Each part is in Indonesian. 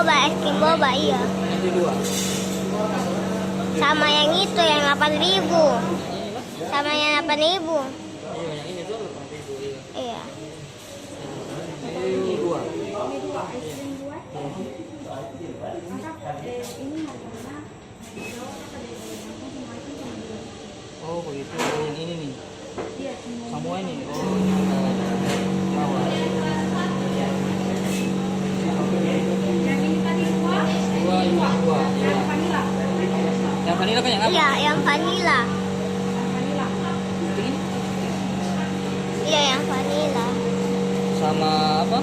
es krim boba, iya. Nanti dua. Sama yang itu yang 8.000. Sama yang 8.000. Iya, yang ini tuh 8.000. Iya. Ini dua. Ini dua es krim dua. Mantap. Ini harganya. Oh begitu. Oh, yang ini nih. Iya, Semua ini. Oh ini Jawa. yang ini tadi dua. Dua ini dua. Yang vanilla. Yang vanilla kan yang apa? Iya, yang vanilla. Yang vanilla. Ini Iya, yang vanilla. sama apa?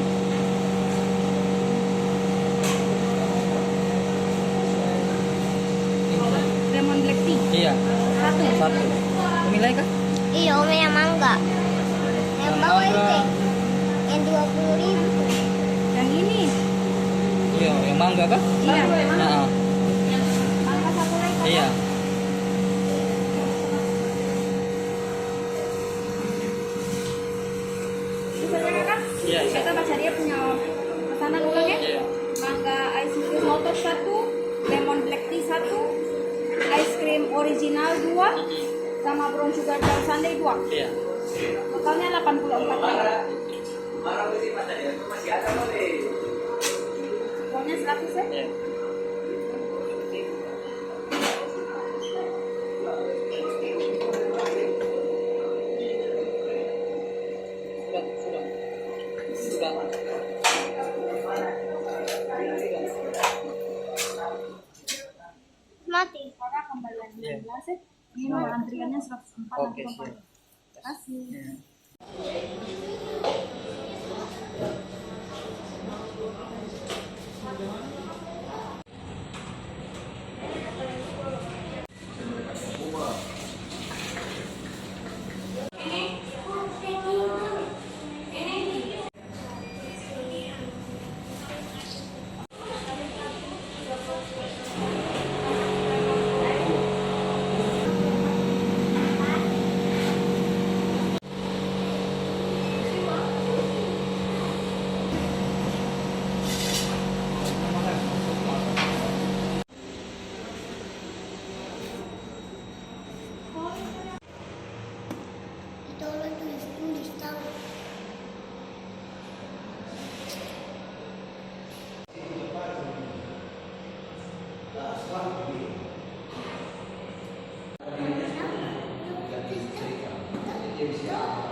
Lemon black tea. Iya. Satu. Satu. Pemilai kah? Iya, Ome yang mangga. Yang bawah itu mangga. yang 20.000. Yang ini. Iya, yang mangga kah? Iya. Nah, Mangga satu lagi. iya. Misalnya kakak. Iya. Kita baca dia punya pesanan ulang ya. Iya. Mangga ice cream motor satu, lemon black tea satu, ice cream original dua, sama brown sugar dan sundae dua. Iya. Totalnya 84. Pokoknya 100 ya. Iya. Sudah. Mati. Kakak kembalian Iya. 16 ya. Ini nomor antriannya 104. Oke, siap. Terima kasih. Iya. Itu orang tulis tahu. Iya.